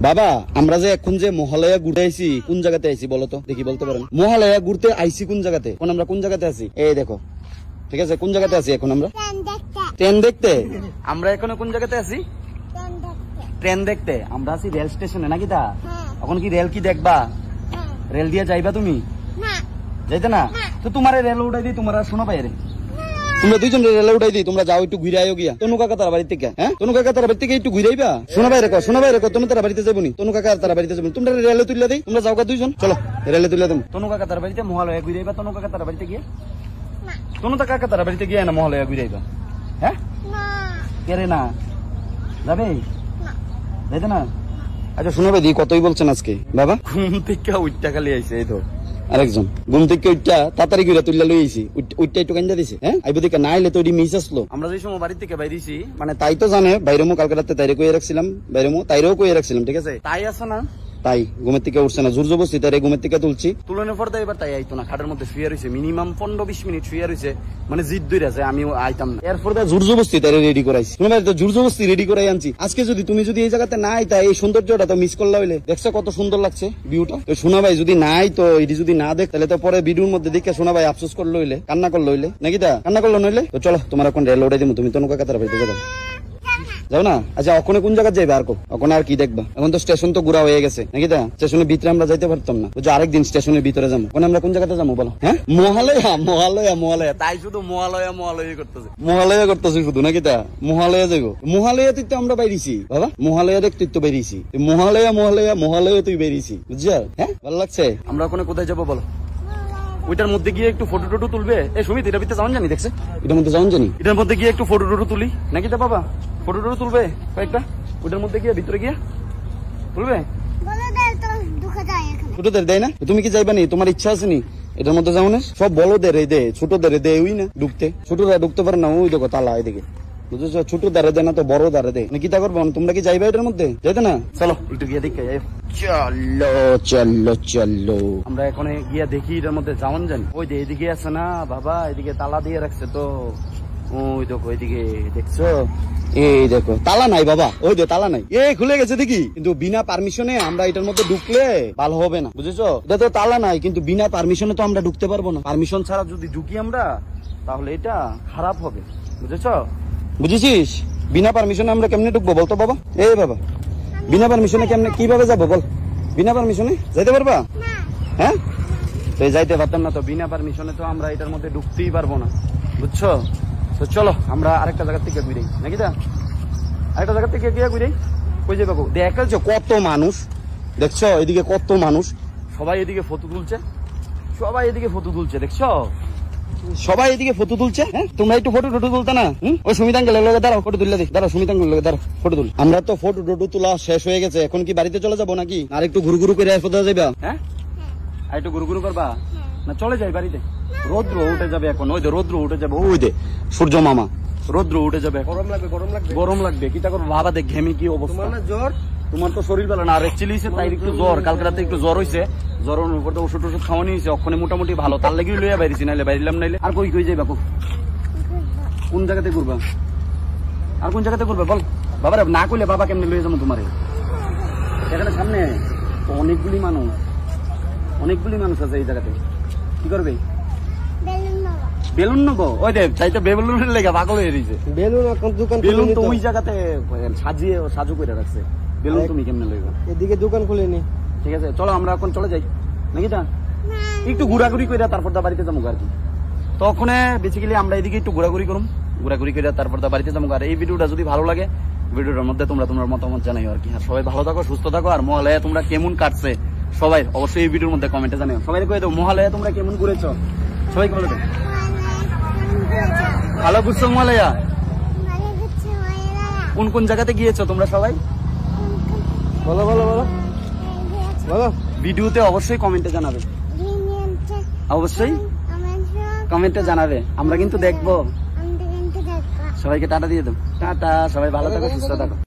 বাবা আমরা যে এখন যে মহালয়া ঘুরতে আইছি কোন জায়গাতে আইছি বলো তো দেখি, বলতে পারেন? মহালয়া ঘুরতে আইছি কোন জায়গাতে? এখন আমরা কোন জায়গাতে আছি? এই দেখো, ঠিক আছে? কোন জায়গাতে আছি এখন আমরা? ট্রেন দেখতে। আমরা এখন কোন জায়গাতে আছি? ট্রেন দেখতে। আমরা আছি রেল স্টেশনে, নাকি তা? এখন কি রেল কি দেখবা? রেল দিয়ে যাইবা তুমি? যাইতে না তো তোমার রেল উঠাই দিই, তোমার শোনো বাইরে তোমরা দুইজন রেলে উঠাই দিই, তোমরা যাও একটু ঘুরে আয়ো গিয়া তনু কাকা তার বাড়ি থেকে। হ্যাঁ, তনু কাকা তার বাড়ি থেকে একটু ঘুরে আইবা। শোনো বাইরে কো, শোনো বাইরে কো, তুমি তার বাড়িতে যাবো নি? তনু কাকা তার বাড়িতে যাবো, তোমরা রেলে তুলে দিই, তোমরা যাও গা দুইজন, চলো রেলে তুলে দেবো। তনু কাকা তার বাড়িতে মহালয়া ঘুরে আইবা, তনু কাকা তার বাড়িতে গিয়ে, তনু কাকা তার বাড়িতে গিয়ে না মহালয়া ঘুরে আইবা। হ্যাঁ কেরে না যাবে? যাইতে না? আচ্ছা শোনো ভাই, কতই বলছেন আজকে? বাবা ঘুম থেকে উঠটা খালি আইছে, এই তো আরেকজন ঘুম থেকে উঠটা তাড়াতাড়ি করে তুললা লই আইছি, উঠটা একটু কান্দা দিছে। হ্যাঁ আইবো দিকে না আইলে তো ওই মিস আসলো। আমরা যে সময় বাড়ি থেকে বাইরেছি, মানে তাই তো জানে বাইরেমো, কালকে রাতে তাইরে কইয়ে রাখছিলাম, বাইরেমো তাইরেও কইয়ে রাখছিলাম, ঠিক আছে? তাই আছে না, তাই ঘুমের থেকে উঠছে না, জোর জবরদস্তি তাই ঘুমের থেকে তুলছি। তুলনের পর এবার তাই আইতো না, খাটের মধ্যে শুয়ে রয়েছে মিনিমাম 15-20 মিনিট শুয়ে রয়েছে, মানে জিদ ধরে আছে আমি আইতাম না। এরপর জোর জবরদস্তি তাই রেডি করাইছি, জোর জবরদস্তি রেডি করাই আনছি। আজকে যদি তুমি যদি এই জায়গাতে না আইতা, এই সৌন্দর্যটা তো মিস করলা হইলে। দেখছো কত সুন্দর লাগছে ভিউটা? তো সোনা ভাই যদি নাই তো এটি যদি না দেখ, তাহলে তো পরে ভিডিওর মধ্যে দেখে সোনা ভাই আফসোস করলো হইলে, কান্না করলো হইলে, নাকি তা? কান্না করলো নইলে তো চলো তোমার এখন রেল উঠাই দিবো, তুমি তনু কাকা তার বাড়িতে যাবো, যাও না? আচ্ছা ওখানে কোন জায়গায় যাইবে? আর ওখানে আর কি দেখবা? এখন তো স্টেশন তো ঘুরা হয়ে গেছে, নাকি তা? স্টেশনের ভিতরে আমরা যাইতে পারতাম না, আরেকদিন স্টেশনের ভিতরে যাবো। ওখানে আমরা কোন জায়গাতে যাবো বলো? হ্যাঁ মহালয়া, মহালয়া, মহালয়া, তাই শুধু মহালয়া মহালয়া করতেছে, মহালয়া করতেছে শুধু, নাকি তা? মহালয়া যাইবো, মহালয়াতে তো আমরা বাইরেছি বাবা, মহালয়া দেখতে তো বেরিয়েছি, মহালয়া মহালয়া মহালয়া তুই বেরিয়েছি, বুঝছো? হ্যাঁ ভালো লাগছে। আমরা ওখানে কোথায় যাবো বলো? ওইটার মধ্যে গিয়ে একটু ফটো টটো তুলবে। এই সুমিত, এটার ভিতরে যাওয়ান জানি, দেখছে? এটার মধ্যে যাওয়ান জানি, এটার মধ্যে গিয়ে একটু ফটো টটো তুলি, নাকি তা বাবা? ফটো টটো তুলবে কয়েকটা, ওইটার মধ্যে গিয়ে ভিতরে গিয়ে তুলবে। ছোটদের দেয় না? তুমি কি যাইবা নি? তোমার ইচ্ছা আছে নি এটার মধ্যে যাও না? সব বড়দের দে, ছোটদের দে ওই না ঢুকতে, ছোটরা ঢুকতে পারে না। ওই দেখো তালা এদিকে, বুঝেছো? ছোট দাঁড়ে দেয় না তো বড় দাঁড়ে দেয়, কি তা করবো? তোমরা কি যাইবা এটার মধ্যে? যাইতে না? চলো একটু গিয়ে দেখে যাই। চলো চলো চলো, আমরা এখন গিয়া দেখি এটার মধ্যে যাওয়ান জানি। ওই যে এদিকে আছে না বাবা, এদিকে তালা দিয়ে রাখছে তো, ওই দেখো এদিকে, দেখছো? এই দেখো তালা নাই বাবা, ওই যে তালা নাই, এই খুলে গেছে দেখি। কিন্তু বিনা পারমিশনে আমরা এটার মধ্যে ঢুকলে ভালো হবে না, বুঝেছো? এটা তো তালা নাই, কিন্তু বিনা পারমিশনে তো আমরা ঢুকতে পারবো না। পারমিশন ছাড়া যদি ঢুকি আমরা, তাহলে এটা খারাপ হবে, বুঝেছো? বুঝেছিস? বিনা পারমিশনে আমরা কেমনে ঢুকবো বলতো বাবা? এই বাবা বিনা পারমিশনে কেমনে, কিভাবে যাবো বল? বিনা পারমিশনে যাইতে পারবা? হ্যাঁ তো যাইতে পারতাম না তো, বিনা পারমিশনে তো আমরা এটার মধ্যে ঢুকতেই পারবো না, বুঝছো? তো চলো আমরা আরেকটা জায়গা থেকে ঘুরে, নাকি তা? আরেকটা জায়গা থেকে গিয়ে ঘুরে কই যাবো? দেখছো কত মানুষ, দেখছো এদিকে কত মানুষ, সবাই এদিকে ফটো তুলছে, সবাই এদিকে ফটো তুলছে, দেখছো? সবাই এদিকে ফটো তুলছে। হ্যাঁ তোমরা একটু ফটো টটো তুলতে না? ওই সুমিত আঙ্কেলের লগে দাঁড়াও, ফটো তুলে দিই, দাঁড়াও সুমিত আঙ্কেলের লগে দাঁড়াও, ফটো তুল। আমরা তো ফটো টটো তোলা শেষ হয়ে গেছে, এখন কি বাড়িতে চলে যাবো নাকি? আর একটু ঘুরু ঘুরু করে ফটো যাবা? হ্যাঁ আর একটু ঘুরু ঘুরু করবা না? চলে যাই বাড়িতে, রৌদ্র উঠে যাবে এখন, ওই যে রৌদ্র উঠে যাবে, ওই যে সূর্য মামা, রৌদ্র উঠে যাবে, গরম লাগবে, গরম লাগবে, গরম লাগবে। কি তা করবো বাবা? দেখ ঘেমে কি অবস্থা, জ্বর, তোমার তো শরীর ভালো না, আর অ্যাকচুয়ালি তাই একটু জ্বর, কালকে রাতে একটু জ্বর হয়েছে, জ্বরের উপর তো ওষুধ টষুধ খাওয়ানি হয়েছে, ওখানে মোটামুটি ভালো, তার লাগি লইয়া বাইরেছি, নাইলে বাইরিলাম নাইলে। আর কই কই যাই বাপু? কোন জায়গাতে ঘুরবা? আর কোন জায়গাতে ঘুরবা বল? বাবারা না কইলে বাবা কেমনে লইয়া যাবো তোমারে? এখানে সামনে তো অনেকগুলি মানুষ, অনেকগুলি মানুষ আছে এই জায়গাতে, কি করবে? বেলুন নেবো, ওই দেখ চাইতে বেলুনের লেগে পাগল হয়ে রয়েছে। বেলুন তো ওই জায়গাতে সাজিয়ে সাজু করে রাখছে, বেলুন তুমি কেমনে লইবা? এদিকে দোকান খুলে নি, ঠিক আছে চলো আমরা এখন চলে যাই, নাকি তা? একটু ঘোরাঘুরি করে তারপর দা বাড়িতে যাবো আর কি। তখন বেসিক্যালি আমরা এদিকে একটু ঘোরাঘুরি করুম, ঘোরাঘুরি করে তারপর দা বাড়িতে যাবো। আর এই ভিডিওটা যদি ভালো লাগে, ভিডিওটার মধ্যে তোমরা তোমার মতামত জানাই আর কি। আর সবাই ভালো থাকো, সুস্থ থাকো, আর মহালয়া তোমরা কেমন কাটছে সবাই অবশ্যই এই ভিডিওর মধ্যে কমেন্টে জানাও। সবাই কয়ে দাও মহালয়া তোমরা কেমন ঘুরেছ, সবাই বলে দাও। ভালো ঘুরছো মহালয়া? কোন কোন জায়গাতে গিয়েছো তোমরা সবাই? বলো বলো বলো বলো। ভিডিওতে অবশ্যই কমেন্টে জানাবে, অবশ্যই কমেন্টে জানাবে, আমরা কিন্তু দেখবো। সবাইকে টাটা দিয়ে দাও, টাটা, সবাই ভালো থাকো, সুস্থ থাকো।